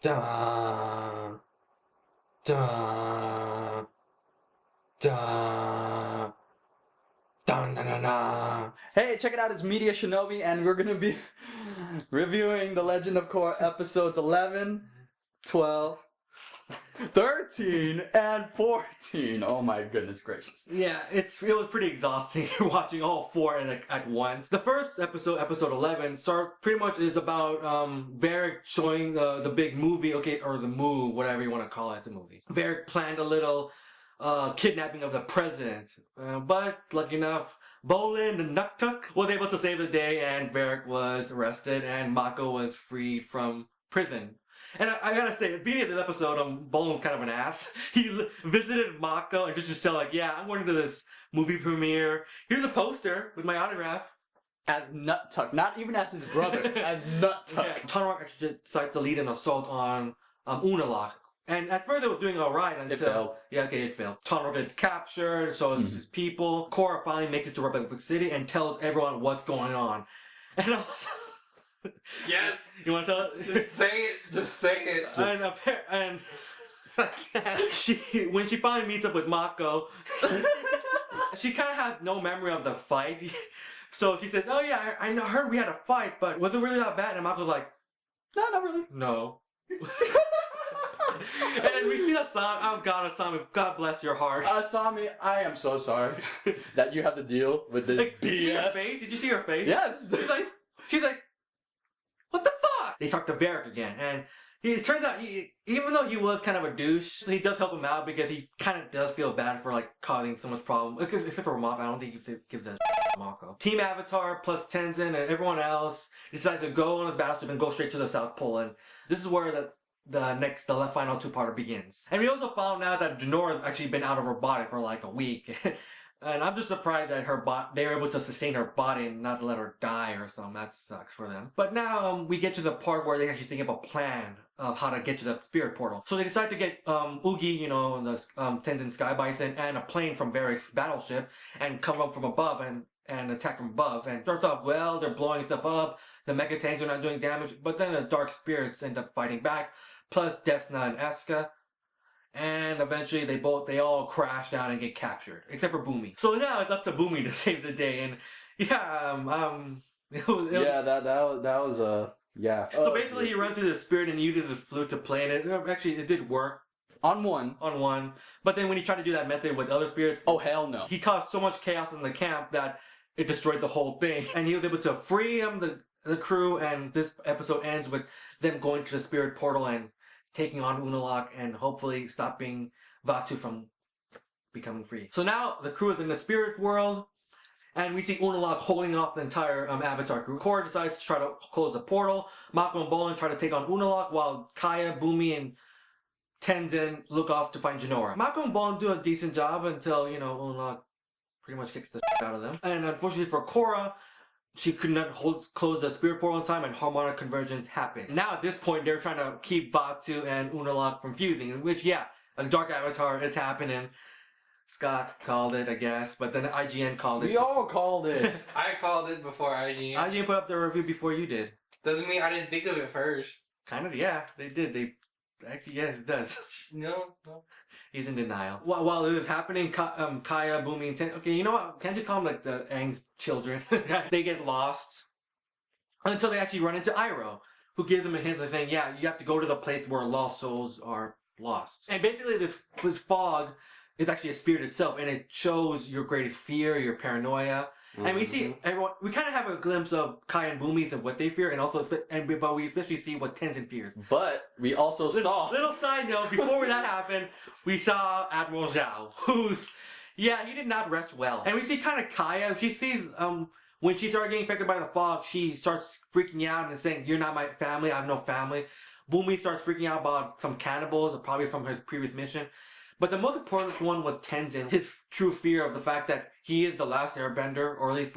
Da, da, da, da, na, na, na. Hey, check it out, it's MediaShinobi, and we're gonna be reviewing The Legend of Korra episodes 11, 12, 13, and 14. Oh my goodness gracious. Yeah, it was pretty exhausting watching all four at once. The first episode, episode 11, pretty much is about Varric showing the big movie, or the move, whatever you want to call it, it's a movie. Varric planned a little kidnapping of the president, but lucky enough, Bolin the Nuktuk was able to save the day, and Varric was arrested, and Mako was freed from prison. And I gotta say, at the beginning of this episode, Bolin was kind of an ass. He visited Mako and just said like, yeah, I'm going to this movie premiere. Here's a poster with my autograph. As Nuktuk, not even as his brother, as Nuktuk. Yeah. Tonraq actually decided to lead an assault on Unalaq. And at first it was doing alright until... It failed. Yeah, okay, it failed. Tonraq gets captured, so is his people. Korra finally makes it to Republic City and tells everyone what's going on. And also... Yes. You want to tell it? Just say it. Just say it. And when she finally meets up with Mako, she kind of has no memory of the fight. So she says, "Oh yeah, I heard we had a fight, but was it really that bad?" And Mako's like, No, not really. "No." And then we see Asami. Oh God, Asami, God bless your heart. Asami, I am so sorry that you have to deal with this Like, BS. did you see her face? Did you see her face? Yes. She's like, what the fuck? They talk to Varric again, and it turns out, even though he was kind of a douche, he does help him out because he kind of does feel bad for like causing so much problem. Except for Mako, I don't think he gives a shit to Mako. Team Avatar plus Tenzin and everyone else decides to go on his battleship and go straight to the South Pole, and this is where the final two-parter begins. And we also found out that Jinora has actually been out of her body for like a week. And I'm just surprised that they were able to sustain her body and not let her die or something. That sucks for them. But now we get to the part where they actually think of a plan of how to get to the spirit portal. So they decide to get Oogie, the Tenzin Sky Bison, and a plane from Varric's battleship and come up from above and attack from above. And starts off well, they're blowing stuff up, the mega tanks are not doing damage, but then the dark spirits end up fighting back, plus Desna and Eska. And eventually they all crash down and get captured, except for Boomy. So now it's up to Boomy to save the day, and that was yeah. So basically, he runs to the spirit and uses the flute to play, and it did work on one. But then when he tried to do that method with other spirits, oh hell no! He caused so much chaos in the camp that it destroyed the whole thing, and he was able to free the crew. And this episode ends with them going to the spirit portal and taking on Unalaq and hopefully stopping Vaatu from becoming free. So now the crew is in the spirit world, and we see Unalaq holding off the entire Avatar crew. Korra decides to try to close the portal. Mako and Bolin try to take on Unalaq, while Kaya, Boomy, and Tenzin look off to find Jinora. Mako and Bolin do a decent job until, Unalaq pretty much kicks the shit out of them. And unfortunately for Korra, she could not close the spirit portal in time, and Harmonic Convergence happened. Now at this point, they're trying to keep Vaatu and Unalaq from fusing, which, yeah, a Dark Avatar, it's happening. Scott called it, I guess, but then IGN called it. We all called it. I called it before IGN. IGN put up their review before you did. Doesn't mean I didn't think of it first. Kind of, yeah, they did. Actually, yes, it does. No. He's in denial. While it was happening, Kaya, Boomy, and okay, you know what? Can I just call them like the Aang's children? They get lost until they actually run into Iroh, who gives them a hint saying, yeah, you have to go to the place where lost souls are lost. And basically this fog is actually a spirit itself, and it shows your greatest fear, your paranoia. And we see everyone. We kind of have a glimpse of Kai and Boomy's and what they fear, and also, but we especially see what Tenzin fears. But we also saw. Little side note: before that happened, we saw Admiral Zhao, he did not rest well. And we see kind of Kaya. She sees when she started getting affected by the fog, she starts freaking out and saying, "You're not my family. I have no family." Boomy starts freaking out about some cannibals, probably from his previous mission. But the most important one was Tenzin, his true fear of the fact that he is the last airbender, or at least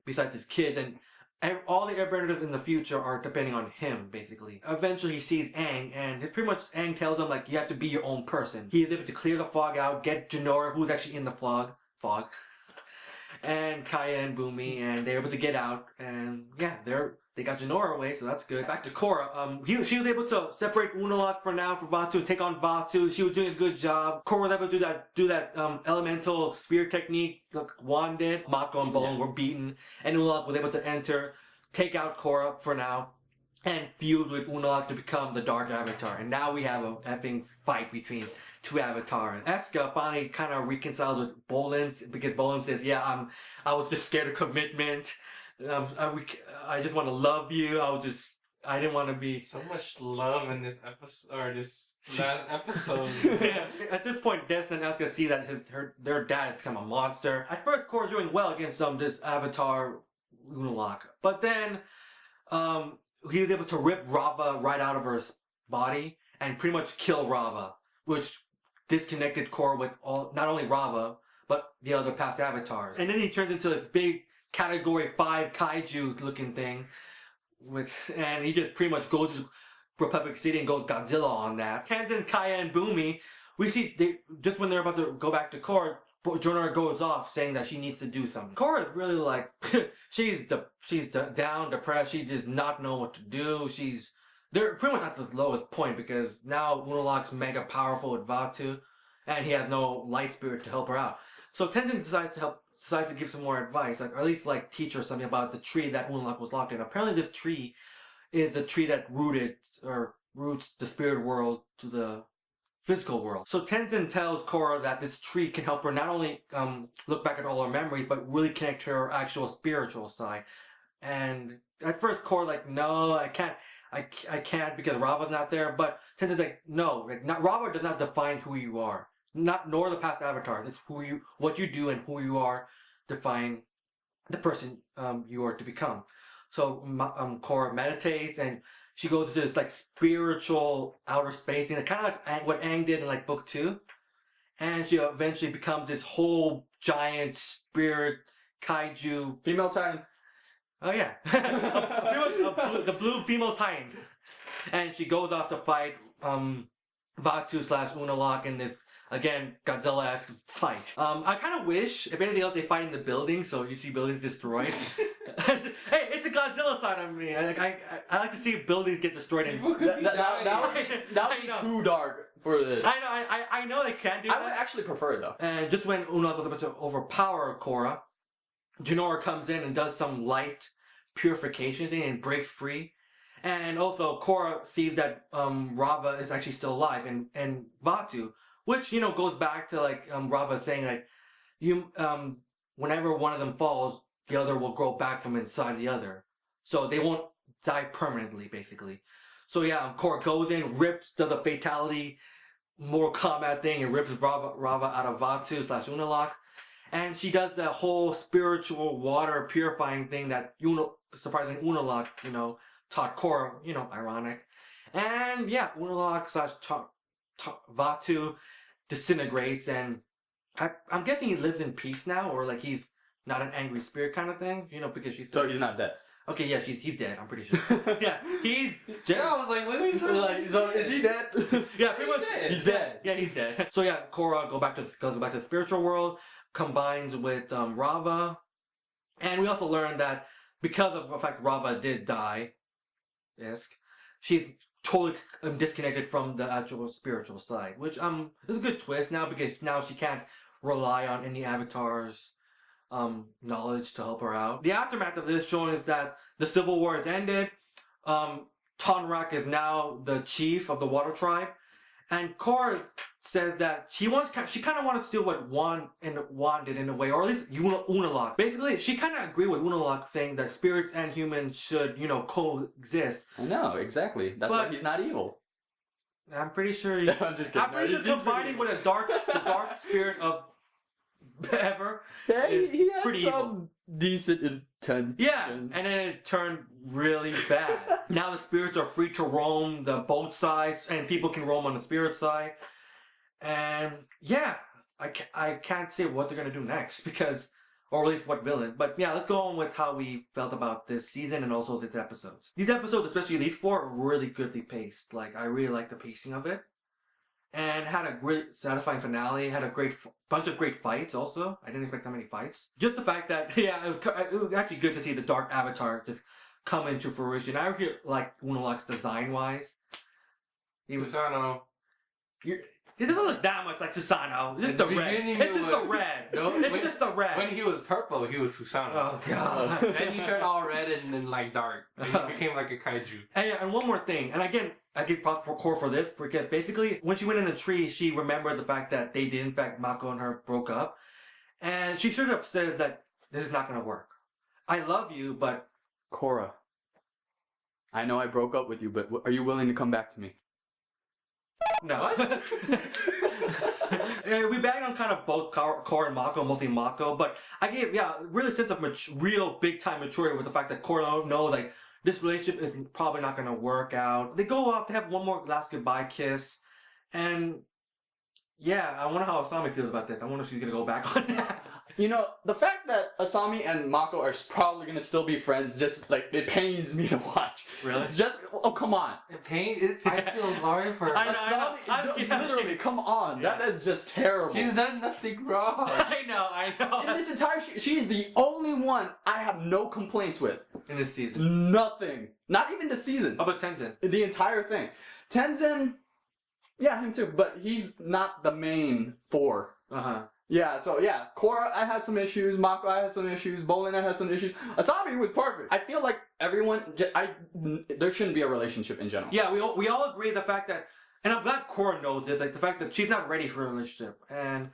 besides his kids, and all the airbenders in the future are depending on him, basically. Eventually he sees Aang, and pretty much Aang tells him, you have to be your own person. He is able to clear the fog out, get Jinora, who's actually in the fog, and Kaya and Boomy, and they're able to get out, and yeah, they're they got Jinora away, so that's good. Back to Korra. She was able to separate Unalaq for now from Vatu and take on Vatu. She was doing a good job. Korra was able to do that elemental spear technique like Wan did. Mako and Bolin were beaten, and Unalaq was able to enter, take out Korra for now, and feud with Unalaq to become the Dark Avatar. And now we have a effing fight between two avatars. Eska finally kind of reconciles with Bolin because Bolin says, "Yeah, I was just scared of commitment. I just want to love you. I didn't want to be." So much love in this episode, or this last episode. Yeah. At this point, Des and Eska see that their dad has become a monster. At first, Korra's doing well against this Avatar Unalaq, but then he was able to rip Rava right out of her body and pretty much kill Rava, which disconnected Korra with not only Rava but the other past avatars. And then he turns into this big Category 5 kaiju looking thing, and he just pretty much goes to Republic City and goes Godzilla on that. Tenzin, Kaya, and Bumi, we see just when they're about to go back to Korra, Jinora goes off saying that she needs to do something. Korra is really like, she's down, depressed, she does not know what to do. They're pretty much at the lowest point because now Unalaq's mega powerful with Vatu, and he has no light spirit to help her out. So Tenzin decides to give some more advice, like, or at least like teach her something about the tree that Unalaq was locked in. Apparently this tree is a tree that roots the spirit world to the physical world. So Tenzin tells Korra that this tree can help her not only look back at all her memories, but really connect to her actual spiritual side. And at first Korra like, no, I can't because Rava's not there. But Tenzin's like, no, Rava does not define who you are. Nor the past avatars. It's what you do and who you are define the person you are to become. So Korra meditates and she goes to this like spiritual outer space thing, kind of like what Aang did in like book 2, and she eventually becomes this whole giant spirit kaiju Female Titan. Oh yeah, the blue female titan, and she goes off to fight Vatu / Unalaq in this, again, Godzilla-esque fight. I kind of wish, if anything else, they fight in the building, so you see buildings destroyed. Hey, it's a Godzilla side of me. I like to see buildings get destroyed. That would be too dark for this. I know they can't do that. I would actually prefer it though. And just when Unalaq was about to overpower Korra, Jinora comes in and does some light purification thing and breaks free. And also Korra sees that Rava is actually still alive and Vatu, which, goes back to like Rava saying like, whenever one of them falls, the other will grow back from inside the other. So they won't die permanently, basically. So yeah, Korra goes in, does a fatality Mortal Kombat thing and rips Rava out of Vatu / Unalaq. And she does that whole spiritual water purifying thing that surprisingly Unalaq, taught Korra, ironic. And yeah, Unalaq / Vatu disintegrates, and I'm guessing he lives in peace now, or like he's not an angry spirit kind of thing, because she's... So he's not dead. Okay, yeah, he's dead, I'm pretty sure. Yeah, he's dead. Yeah, I was like, wait, so is he dead? Yeah, pretty much. He's dead. Yeah, he's dead. So yeah, Korra goes back to the spiritual world, combines with Rava, and we also learned that because of the fact Rava did die, she's totally disconnected from the actual spiritual side, which is a good twist now because now she can't rely on any avatars' knowledge to help her out. The aftermath of this showing is that the civil war has ended. Tonrak is now the chief of the Water Tribe, and Korra says that she kind of wanted to do what Wan did in a way, or at least Unalaq. Basically, she kind of agreed with Unalaq, saying that spirits and humans should, coexist. I know, exactly. That's why he's not evil. I'm pretty sure. I'm just kidding. I'm pretty sure combining with the dark spirit of Ever is he had pretty some evil. Decent intentions. Yeah, and then it turned really bad. Now the spirits are free to roam both sides, and people can roam on the spirit side. And yeah, I can't say what they're gonna do next or at least what villain. But yeah, let's go on with how we felt about this season and also these episodes. These episodes, especially these 4, are really goodly paced. Like, I really like the pacing of it. And had a great satisfying finale, had a bunch of great fights also. I didn't expect that many fights. Just the fact that, yeah, it was actually good to see the Dark Avatar just come into fruition. I really like Unalak's design wise. Susano. It doesn't look that much like Susano. It's just the red. It's just the red. It's just the red. When he was purple, he was Susano. Oh god. Then he turned all red and then like dark. He became like a kaiju. And one more thing, and again, I give props for Korra for this because basically when she went in the tree, she remembered the fact that they did in fact Mako and her broke up, and she straight up says that this is not gonna work. I love you, but Korra, I know I broke up with you, but are you willing to come back to me? no. We bagged on kind of both Korra and Mako, mostly Mako, but I gave really sense of real big time maturity with the fact that Korra knows like this relationship is probably not gonna work out. They go off, they have one more last goodbye kiss, and yeah, I wonder how Asami feels about this. I wonder if she's gonna go back on that. You know, the fact that Asami and Mako are probably gonna still be friends, just like it pains me to watch. Really? Just come on. I feel sorry for her. I know. Asami, literally, come on. Yeah. That is just terrible. She's done nothing wrong. I know. In this entire she's the only one I have no complaints with. In this season. Nothing. Not even the season. How about Tenzin? The entire thing. Tenzin, yeah, him too, but he's not the main four. Uh-huh. Yeah, so yeah, Korra, I had some issues. Mako, I had some issues. Bolin, I had some issues. Asami was perfect. I feel like everyone, there shouldn't be a relationship in general. Yeah, we all agree the fact that, and I'm glad Korra knows this, like the fact that she's not ready for a relationship, and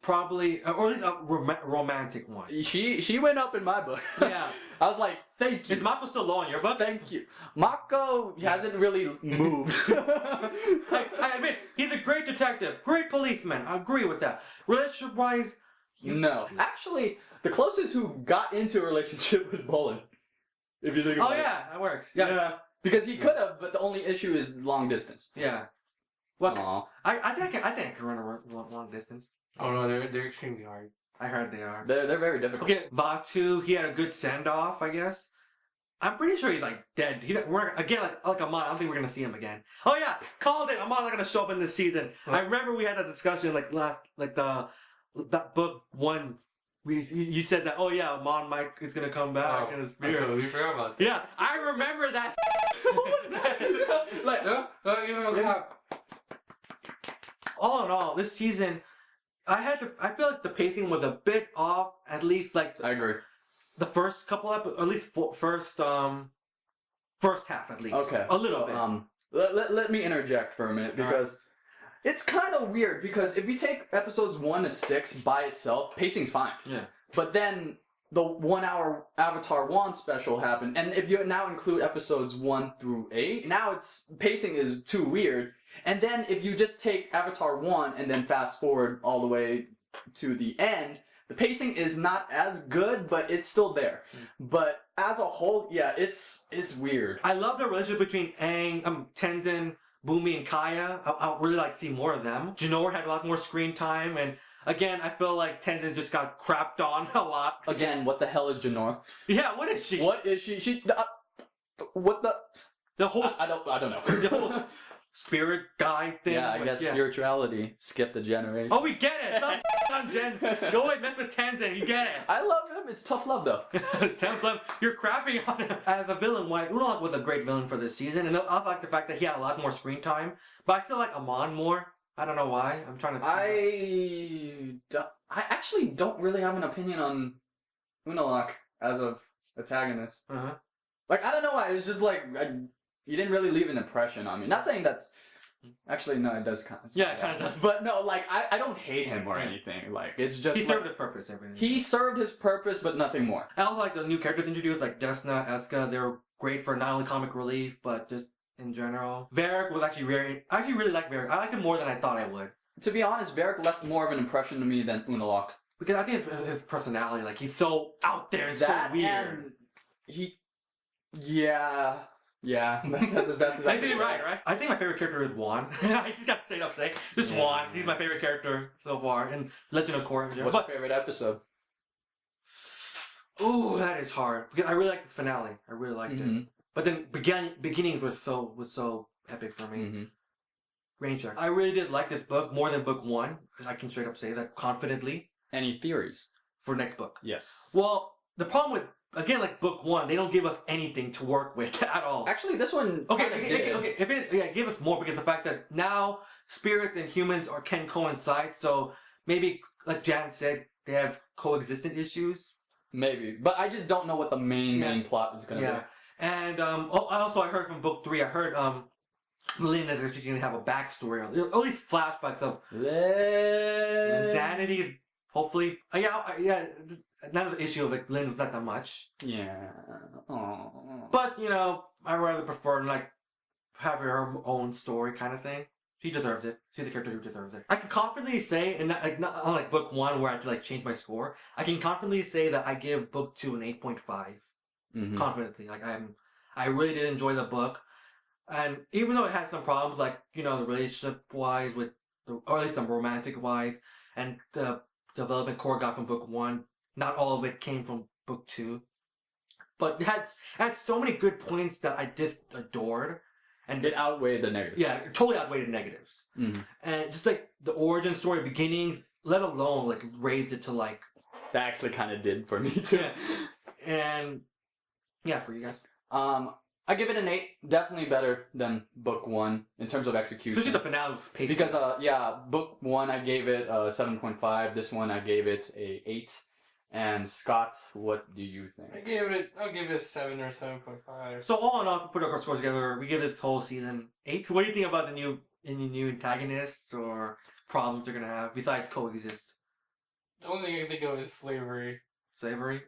probably, or at least a romantic one. She went up in my book. Yeah. I was like, thank you. Is Mako still low on your book? Thank you. Mako hasn't really moved. I admit, he's a great detective, great policeman. I agree with that. Relationship-wise, no. Actually, the closest who got into a relationship was Bolin. If you think about it. Oh yeah, that works. Yeah. Because he could have, but the only issue is long distance. Yeah. Well, Aw. I think I can run a long distance. Oh no, they're extremely hard. I heard they are. They're very difficult. Okay, Batu, he had a good send-off, I guess. I'm pretty sure he's like dead. We're again like Amon. I don't think we're gonna see him again. Oh yeah, called it. Amon's not gonna show up in this season. I remember we had a discussion that book one. You said that. Oh yeah, Amon Mike is gonna come back in his spirit. I totally forgot about that. Yeah, I remember that. All in all, this season, I feel like the pacing was a bit off. At least like I agree. the first couple episodes, at least first half at least. Okay. A little bit. Let me interject for a minute because it's kind of weird because if you take episodes 1 to 6 by itself, pacing's fine. Yeah. But then the 1 hour Avatar 1 special happened, and if you now include episodes 1 through 8, now pacing is too weird. And then if you just take Avatar 1 and then fast forward all the way to the end, the pacing is not as good, but it's still there. But as a whole, yeah, it's weird. I love the relationship between Tenzin, Bumi, and Kaya. I really like to see more of them. Jinora had a lot more screen time, and again, I feel like Tenzin just got crapped on a lot. Again, what the hell is Jinora? Yeah, what is she? What is she? What the? The whole I don't know. the whole spirit guy thing. Yeah, I like, guess spirituality skipped a generation. Oh, we get it. Stop on Jen. Go away, mess with Tenzin. You get it. I love him. It's tough love though. Template, you're crapping on him as a villain. Why Udon was a great villain for this season, and I also like the fact that he had a lot more screen time. But I still like Amon more. I don't know why. I'm trying to. I actually don't really have an opinion on Unalak as a protagonist. Uh-huh. Like I don't know why. It's just like you didn't really leave an impression on me. Not saying that's. Actually, no, it does kind of. Yeah, it kind of does. But no, like I don't hate him or anything. Like it's just. He served his purpose. Everything. He served his purpose, but nothing more. I also like the new characters introduced, like Desna, Eska. They're great for not only comic relief, but just in general. Varric was actually I actually really like Varric. I like him more than I thought I would. To be honest, Varric left more of an impression to me than Unalak. Because I think his personality, like he's so out there and so weird. Yeah, that's as best as I I think you're right? I think my favorite character is Juan. I just got to straight up say, just Juan. He's my favorite character so far, and Legend of Korra. What's your favorite episode? Ooh, that is hard because I really like the finale. I really liked it, but then beginnings was so epic for me. Mm-hmm. Rain Shark. I really did like this book more than book 1. I can straight up say that confidently. Any theories? For next book. Yes. Well, the problem with again, like book 1, they don't give us anything to work with at all. Actually, this one Okay, kinda okay, did. okay. If it, give us more because the fact that now spirits and humans can coincide. So maybe, like Jan said, they have coexistent issues. Maybe, but I just don't know what the main plot is gonna Yeah, and also I heard from book 3. I heard Lynn is actually gonna have a backstory, or at least flashbacks of be. insanity. Hopefully, yeah. Not an issue of it. Lynn was not that much. Yeah. Aww. But, I rather prefer, like, having her own story kind of thing. She deserves it. She's the character who deserves it. I can confidently say, and not unlike book 1 where I have to, like, change my score, I can confidently say that I give book 2 an 8.5. Mhm. Confidently. Like, I really did enjoy the book. And even though it had some problems, like, the relationship-wise, or at least the romantic-wise, and the development Korra got from book 1, not all of it came from book 2. But it had so many good points that I just adored. And It outweighed the negatives. yeah, it totally outweighed the negatives. Mhm. And just like the origin story beginnings, let alone like raised it to like That actually kind of did for me too. Yeah. And yeah, for you guys. I give it an 8. Definitely better than book 1 in terms of execution. Especially the finale was paced. Because book 1 I gave it 7.5. This one I gave it a 8. And Scott, what do you think? I'll give it a 7 or 7.5. So all in all, if we put our scores together, we give this whole season 8. What do you think about any new antagonists or problems they're gonna have besides coexist? The only thing I can think of is slavery. Slavery?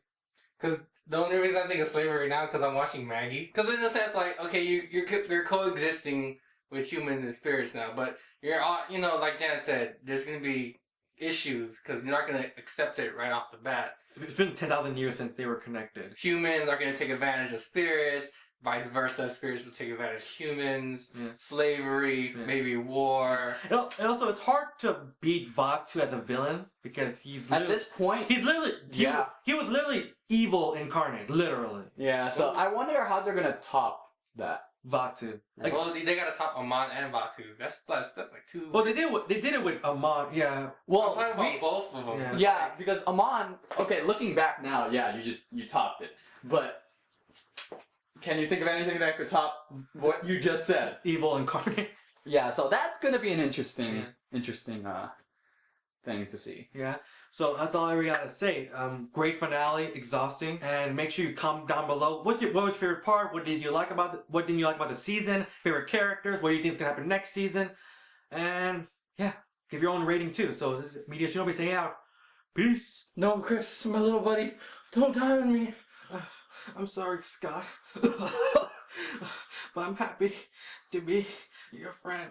Because the only reason I think of slavery now because I'm watching Maggie. Because in a sense, like, okay, you're coexisting with humans and spirits now, but you're all, like Jan said, there's gonna be issues because you're not gonna accept it right off the bat. It's been 10,000 years since they were connected. Humans are gonna take advantage of spirits. Vice versa, spirits will take advantage of humans. Yeah. Slavery, Yeah. maybe war. And also, it's hard to beat Vatu as a villain because At this point, he was literally evil incarnate, literally. yeah. So I wonder how they're gonna top that. Vatu. Like, Well, they gotta top Amon and Batu. That's like two. well, they did it with Amon. Yeah. Well, I'm talking about both of them. Yeah. It's yeah, like- because Amon. Okay, looking back now, yeah, you topped it. But can you think of anything that could top what you just said? Evil incarnate. Yeah, so that's gonna be an interesting thing to see. Yeah. So that's all I really gotta say. Great finale, exhausting, and make sure you comment down below what was your favorite part. What didn't you like about the season? Favorite characters? What do you think is gonna happen next season? And yeah, give your own rating too. So this is MediaShinobi saying out. Peace. No, Chris, my little buddy, don't die on me. I'm sorry, Scott, but I'm happy to be your friend.